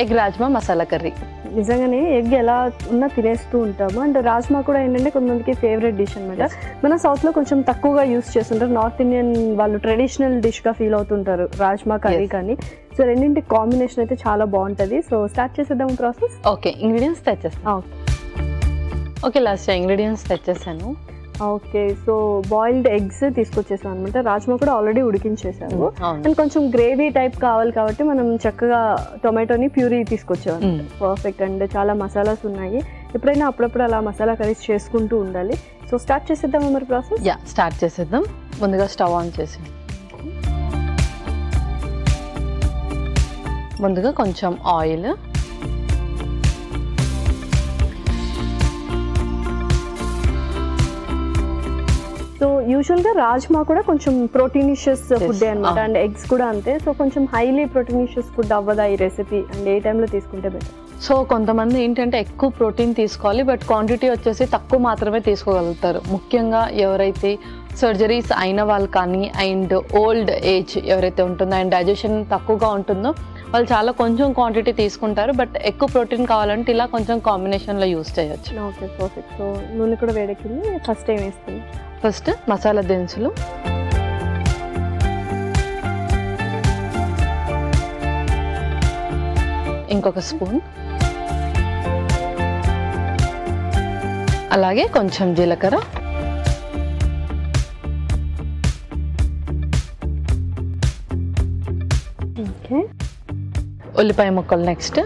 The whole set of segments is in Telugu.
Egg rajma masala curry. నిజంగానే ఎగ్ ఎలా ఉన్నా తినేస్తూ ఉంటాము. అండ్ రాజ్మా కూడా ఏంటంటే కొంతమందికి ఫేవరెట్ డిష్ అనమాట. మన సౌత్లో కొంచెం తక్కువగా యూస్ చేస్తుంటారు. నార్త్ ఇండియన్ వాళ్ళు ట్రెడిషనల్ డిష్గా ఫీల్ అవుతుంటారు రాజ్మా కర్రీ కానీ. సో రెండింటి కాంబినేషన్ అయితే చాలా బాగుంటుంది. సో స్టార్ట్ చేసేద్దాం ప్రాసెస్. ఓకే, ఇంగ్రీడియంట్స్ తెచ్చేస్తాను. ఓకే, లాస్ట్ ఇంగ్రీడియంట్స్ తెచ్చేసాను. ఓకే, సో బాయిల్డ్ ఎగ్స్ తీసుకొచ్చేసాం అనమాట. రాజ్మా కూడా ఆల్రెడీ ఉడికించేసాము. అండ్ కొంచెం గ్రేవీ టైప్ కావాలి కాబట్టి మనం చక్కగా టొమాటోని ప్యూరీ తీసుకొచ్చాము. పర్ఫెక్ట్. అండ్ చాలా మసాలాస్ ఉన్నాయి. ఎప్పుడైనా అప్పుడప్పుడు అలా మసాలా కర్రీస్ చేసుకుంటూ ఉండాలి. సో స్టార్ట్ చేసేద్దాం మరి ప్రాసెస్. స్టార్ట్ చేసేద్దాం. ముందుగా స్టవ్ ఆన్ చేసి ముందుగా కొంచెం ఆయిల్, సో యూజువల్గా రాజ్మా కూడా కొంచెం ప్రోటీనిషియస్ ఫుడ్ అనమాట. అండ్ ఎగ్స్ కూడా అంతే. సో కొంచెం హైలీ ప్రోటీనిషియస్ ఫుడ్ అవ్వదా ఈ రెసిపీ? అండ్ ఏ టైంలో తీసుకుంటే బెటర్? సో కొంతమంది ఏంటంటే ఎక్కువ ప్రోటీన్ తీసుకోవాలి, బట్ క్వాంటిటీ వచ్చేసి తక్కువ మాత్రమే తీసుకోగలుగుతారు. ముఖ్యంగా ఎవరైతే సర్జరీస్ అయిన వాళ్ళు కానీ, అండ్ ఓల్డ్ ఏజ్ ఎవరైతే ఉంటుందో అండ్ డైజెషన్ తక్కువగా ఉంటుందో వాళ్ళు చాలా కొంచెం క్వాంటిటీ తీసుకుంటారు. బట్ ఎక్కువ ప్రోటీన్ కావాలంటే ఇలా కొంచెం కాంబినేషన్లో యూస్ చేయొచ్చు. Okay, perfect. సో నూనె కూడా వేడెక్కింది. ఫస్ట్ ఏం వేస్తుంది? ఫస్ట్ మసాలా దినుసులు, ఇంకొక స్పూన్, అలాగే కొంచెం జీలకర్ర, ఓకే, ఉల్లిపాయ ముక్కలు నెక్స్ట్,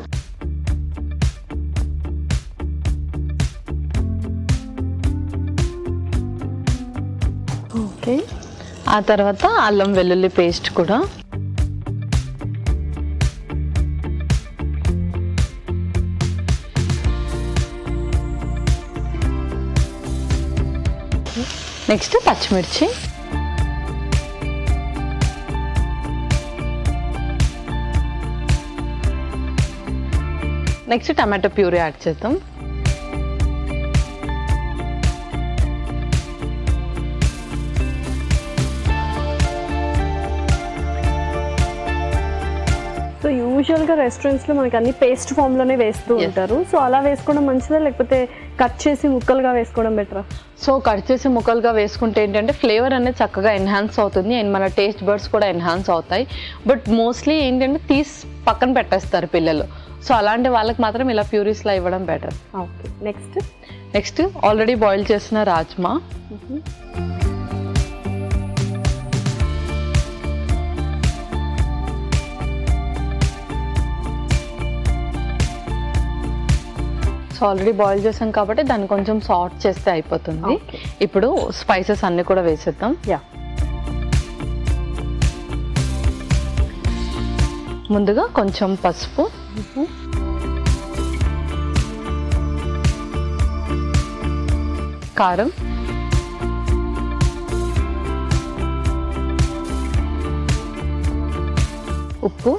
ఓకే, ఆ తర్వాత అల్లం వెల్లుల్లి పేస్ట్ కూడా, నెక్స్ట్ పచ్చిమిర్చి, నెక్స్ట్ టమాటో ప్యూరీ యాడ్ చేద్దాం. సో యూజువల్గా రెస్టారెంట్స్లో మనకి అన్ని పేస్ట్ ఫామ్లోనే వేస్తూ ఉంటారు. సో అలా వేసుకోవడం మంచిదా, లేకపోతే కట్ చేసి ముక్కలుగా వేసుకోవడం బెటరా? సో కట్ చేసి ముక్కలుగా వేసుకుంటే ఏంటంటే ఫ్లేవర్ అనేది చక్కగా ఎన్హాన్స్ అవుతుంది అండ్ మన టేస్ట్ బర్డ్స్ కూడా ఎన్హాన్స్ అవుతాయి. బట్ మోస్ట్లీ ఏంటంటే తీసి పక్కన పెట్టేస్తారు పిల్లలు. సో అలాంటి వాళ్ళకి మాత్రం ఇలా ప్యూరీస్లా ఇవ్వడం better. Okay, next already boil చేసిన రాజ్మా, సో ఆల్రెడీ బాయిల్ చేసాం కాబట్టి దాన్ని కొంచెం సాల్ట్ చేస్తే అయిపోతుంది. ఇప్పుడు స్పైసెస్ అన్ని కూడా వేసేద్దాం. ముందుగా కొంచెం పసుపు, కారం, ఉప్పు,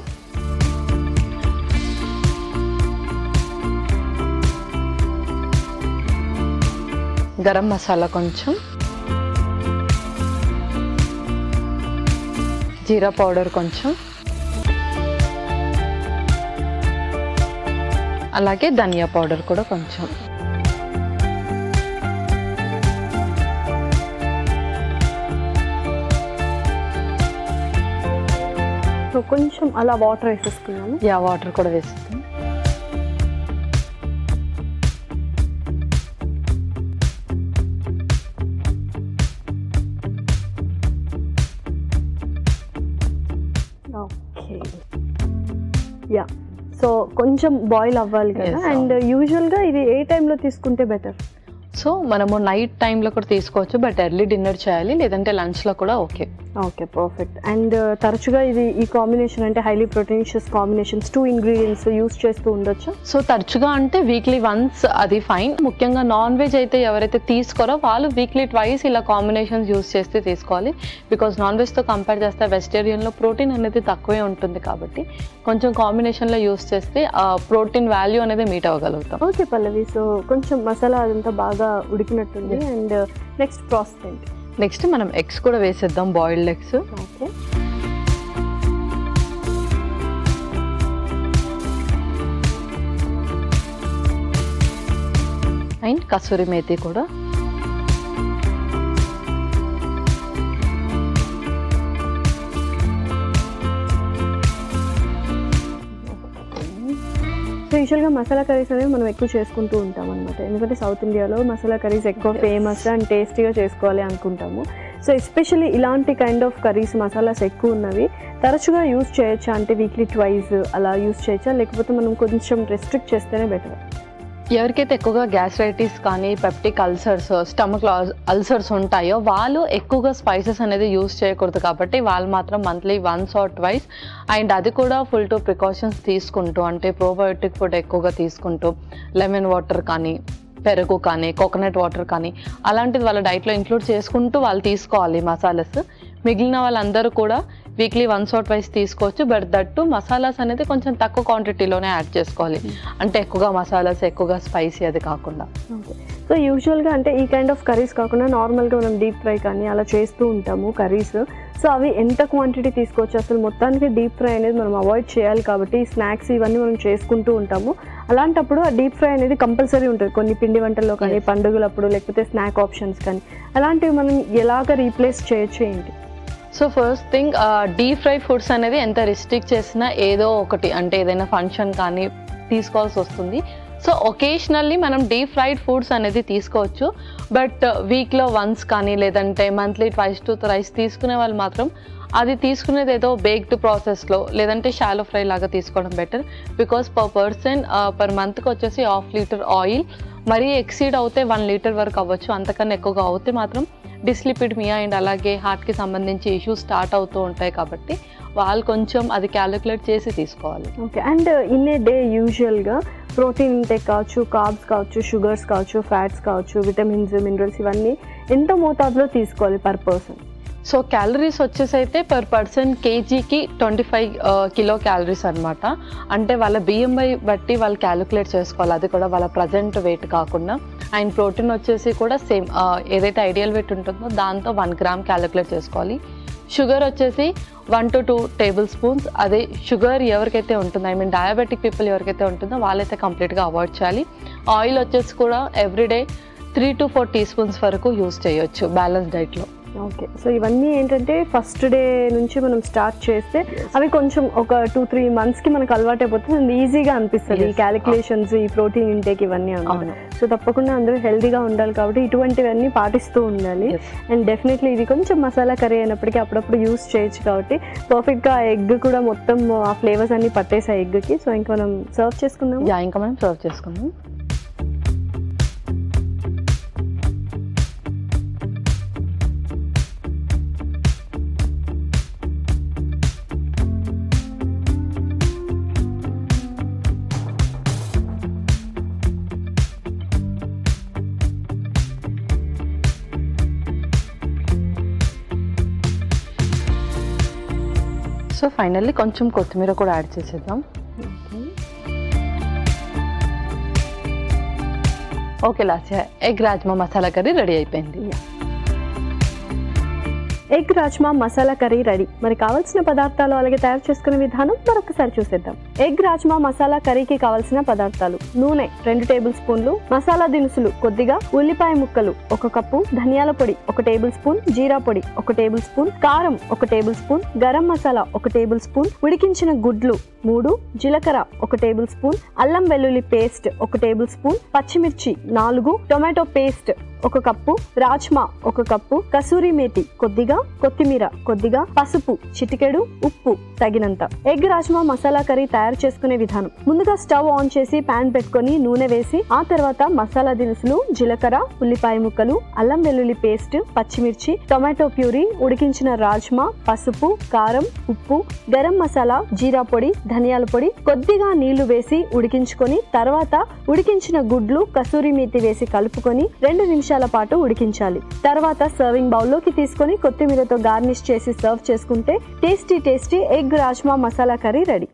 గరం మసాలా కొంచెం, జీరా పౌడర్ కొంచెం, అలాగే ధనియా పౌడర్ కూడా కొంచెం. సో కొంచెం అలా వాటర్ వేసేసుకున్నాము. వాటర్ కూడా వేసేద్దాం. సో కొంచెం బాయిల్ అవ్వాలి కదా. అండ్ యూజువల్గా ఇది ఏ టైంలో తీసుకుంటే బెటర్? సో మనము నైట్ టైంలో కూడా తీసుకోవచ్చు, బట్ ఎర్లీ డిన్నర్ చేయాలి, లేదంటే లంచ్లో కూడా ఓకే. Okay, perfect. అండ్ తరచుగా ఇది ఈ కాంబినేషన్ అంటే highly proteinaceous combinations 2 ingredients use చేస్తూ ఉండొచ్చు. సో తరచుగా అంటే వీక్లీ వన్స్ అది ఫైన్. ముఖ్యంగా నాన్ వెజ్ అయితే ఎవరైతే తీసుకోరో వాళ్ళు వీక్లీ ట్వైస్ ఇలా కాంబినేషన్స్ యూస్ చేస్తే తీసుకోవాలి. బికాజ్ నాన్ వెజ్తో కంపేర్ చేస్తే వెజిటేరియన్లో ప్రోటీన్ అనేది తక్కువే ఉంటుంది కాబట్టి కొంచెం కాంబినేషన్లో యూస్ చేస్తే ప్రోటీన్ వాల్యూ అనేది మీట్ అవ్వగలుగుతాం. ఓకే పల్లవి, సో కొంచెం మసాలా అదంతా బాగా ఉడికినట్టుంది. అండ్ నెక్స్ట్ ప్రాసెస్ ఏంటి? నెక్స్ట్ మనం ఎగ్స్ కూడా వేసేద్దాం, boiled eggs. Okay, and kasuri methi కూడా. సో యూజువల్గా మసాలా కర్రీస్ అనేవి మనం ఎక్కువ చేసుకుంటూ ఉంటాం అనమాట. ఎందుకంటే సౌత్ ఇండియాలో మసాలా కర్రీస్ ఎక్కువ ఫేమస్ అండ్ టేస్టీగా చేసుకోవాలి అనుకుంటాము. సో ఎస్పెషల్లీ ఇలాంటి కైండ్ ఆఫ్ కర్రీస్ మసాలాస్ ఎక్కువ ఉన్నవి తరచుగా యూజ్ చేయొచ్చా? అంటే వీక్లీ ట్వైస్ అలా యూజ్ చేయొచ్చా, లేకపోతే మనం కొంచెం రెస్ట్రిక్ట్ చేస్తేనే బెటర్? ఎవరికైతే ఎక్కువగా గ్యాస్ట్రైటిస్ కానీ పెప్టిక్ అల్సర్స్, స్టమక్ అల్సర్స్ ఉంటాయో వాళ్ళు ఎక్కువగా స్పైసెస్ అనేది యూస్ చేయకూడదు. కాబట్టి వాళ్ళు మాత్రం monthly once or twice, and అది కూడా ఫుల్ టు ప్రికాషన్స్ తీసుకుంటూ, అంటే ప్రోబయోటిక్ ఫుడ్ ఎక్కువగా తీసుకుంటూ, లెమన్ వాటర్ కానీ, పెరుగు కానీ, కోకోనట్ వాటర్ కానీ అలాంటిది వాళ్ళ డైట్లో ఇంక్లూడ్ చేసుకుంటూ వాళ్ళు తీసుకోవాలి మసాలాస్. మిగిలిన వాళ్ళందరూ కూడా వీక్లీ వన్స్ ఆర్ ట్వైస్ తీసుకోవచ్చు. బట్ దట్టు మసాలాస్ అనేది కొంచెం తక్కువ క్వాంటిటీలోనే యాడ్ చేసుకోవాలి. అంటే ఎక్కువగా మసాలాస్, ఎక్కువగా స్పైసీ అది కాకుండా. సో యూజువల్గా అంటే ఈ కైండ్ ఆఫ్ కర్రీస్ కాకుండా నార్మల్గా మనం డీప్ ఫ్రై కానీ అలా చేస్తూ ఉంటాము కర్రీస్. సో అవి ఎంత క్వాంటిటీ తీసుకోవచ్చు? అసలు మొత్తానికి డీప్ ఫ్రై అనేది మనం అవాయిడ్ చేయాలి కాబట్టి స్నాక్స్ ఇవన్నీ మనం చేసుకుంటూ ఉంటాము. అలాంటప్పుడు ఆ డీప్ ఫ్రై అనేది కంపల్సరీ ఉంటుంది కొన్ని పిండి వంటల్లో కానీ, పండుగలప్పుడు, లేకపోతే స్నాక్ ఆప్షన్స్ కానీ. అలాంటివి మనం ఎలాగ రీప్లేస్ చేయొచ్చు ఏంటి? So first thing, deep fry foods అనేది ఎంత రిస్ట్రిక్ట్ చేసినా ఏదో ఒకటి, అంటే ఏదైనా ఫంక్షన్ కానీ తీసుకోవాల్సి వస్తుంది. సో ఒకేషనల్లీ మనం డీప్ ఫ్రైడ్ ఫుడ్స్ అనేది తీసుకోవచ్చు. బట్ వీక్లో వన్స్ కానీ, లేదంటే మంత్లీ ట్వైస్ టు థ్రైస్ తీసుకునే వాళ్ళు మాత్రం అది తీసుకునేది ఏదో బేక్డ్ ప్రాసెస్లో, లేదంటే షాలో ఫ్రై లాగా తీసుకోవడం better. Because per person per మంత్కి వచ్చేసి 1/2 లీటర్ ఆయిల్, మరీ ఎక్సీడ్ అవుతే 1 లీటర్ వరకు అవ్వచ్చు. అంతకన్నా ఎక్కువగా అవుతే మాత్రం డిస్లిపిడ్మియా అండ్ అలాగే హార్ట్కి సంబంధించి ఇష్యూస్ స్టార్ట్ అవుతూ ఉంటాయి. కాబట్టి వాళ్ళు కొంచెం అది క్యాలిక్యులేట్ చేసి తీసుకోవాలి. Okay. And in a day యూజువల్గా ప్రోటీన్ ఇంటేక్ కావచ్చు, కార్బ్స్ కావచ్చు, షుగర్స్ కావచ్చు, ఫ్యాట్స్ కావచ్చు, విటమిన్స్, మినరల్స్ ఇవన్నీ ఎంత మోతాదులో తీసుకోవాలి పర్ పర్సన్? సో క్యాలరీస్ వచ్చేసి అయితే పర్ పర్సన్ కేజీకి 25 కిలో క్యాలరీస్ అనమాట. అంటే వాళ్ళ బిఎంఐ బట్టి వాళ్ళు క్యాలిక్యులేట్ చేసుకోవాలి, అది కూడా వాళ్ళ ప్రజెంట్ వెయిట్ కాకుండా. అండ్ ప్రోటీన్ వచ్చేసి కూడా సేమ్ ఏదైతే ఐడియల్ వెయిట్ ఉంటుందో దాంతో 1 గ్రామ్ క్యాలిక్యులేట్ చేసుకోవాలి. షుగర్ వచ్చేసి 1 to 2 టేబుల్ స్పూన్స్. అదే షుగర్ ఎవరికైతే ఉంటుందో, ఐ మీన్ డయాబెటిక్ పీపుల్ ఎవరికైతే ఉంటుందో వాళ్ళైతే కంప్లీట్గా అవాయిడ్ చేయాలి. ఆయిల్ వచ్చేసి కూడా ఎవ్రీడే 3 to 4 టీ స్పూన్స్ వరకు యూస్ చేయొచ్చు బ్యాలెన్స్ డైట్లో. ఓకే. సో ఇవన్నీ ఏంటంటే ఫస్ట్ డే నుంచి మనం స్టార్ట్ చేస్తే అవి కొంచెం ఒక 2-3 మంత్స్కి మనకు అలవాటు అయిపోతుంది, ఈజీగా అనిపిస్తుంది ఈ క్యాలిక్యులేషన్స్, ఈ ప్రోటీన్ ఇంటేక్ ఇవన్నీ అన్నమాట. సో తప్పకుండా అందరూ హెల్తీగా ఉండాలి కాబట్టి ఇటువంటివన్నీ పాటిస్తూ ఉండాలి. అండ్ డెఫినెట్లీ ఇది కొంచెం మసాలా కర్రీ అయినప్పటికీ అప్పుడప్పుడు యూస్ చేయొచ్చు కాబట్టి పర్ఫెక్ట్గా ఎగ్ కూడా మొత్తం ఆ ఫ్లేవర్స్ అన్ని పట్టేసాయి ఎగ్కి. సో ఇంకా మనం సర్వ్ చేసుకుందాం. ఇంకా మనం సర్వ్ చేసుకుందాం. సో ఫైనల్లీ కొంచెం కొత్తిమీర కూడా యాడ్ చేసేద్దాం. Okay Lasya, egg rajma masala curry ready అయిపోయింది. Egg rajma masala curry ready. మరి కావాల్సిన పదార్థాలు అలాగే తయారు చేసుకునే విధానం మరొకసారి చూసేద్దాం. ఎగ్ రాజ్మా మసాలా కర్రీకి కావాల్సిన పదార్థాలు: నూనె 2 టేబుల్ స్పూన్లు, మసాలా దినుసులు కొద్దిగా, ఉల్లిపాయ ముక్కలు 1 కప్పు, ధనియాల పొడి 1 టేబుల్ స్పూన్, జీరా పొడి 1 టేబుల్ స్పూన్, కారం 1 table spoon, garam masala 1 table spoon, ఉడికించిన గుడ్లు 3, జీలకర్ర 1 టేబుల్ స్పూన్, అల్లం వెల్లుల్లి పేస్ట్ 1 టేబుల్ స్పూన్, పచ్చిమిర్చి 4, tomato paste 1 cup, rajma 1 cup, kasuri methi కొద్దిగా, కొత్తిమీర కొద్దిగా, పసుపు చిటికెడు, ఉప్పు తగినంత. ఎగ్ రాజ్మా మసాలా కర్రీ తయారు చేసుకునే విధానం: ముందుగా స్టవ్ ఆన్ చేసి పాన్ పెట్టుకొని నూనె వేసి ఆ తర్వాత మసాలా దినుసులు, జీలకర్ర, ఉల్లిపాయ ముక్కలు, అల్లం వెల్లుల్లి పేస్ట్, పచ్చిమిర్చి, టొమాటో ప్యూరీ, ఉడికించిన రాజ్మా, పసుపు, కారం, ఉప్పు, గరం మసాలా, జీరా పొడి, ధనియాల పొడి, కొద్దిగా నీళ్లు వేసి ఉడికించుకొని తర్వాత ఉడికించిన గుడ్లు, కసూరి మేతి వేసి కలుపుకొని 2 నిమిషాల పాటు ఉడికించాలి. తర్వాత సర్వింగ్ బౌల్లోకి తీసుకొని కొత్తిమీరతో గార్నిష్ చేసి సర్వ్ చేసుకుంటే tasty egg rajma masala curry ready.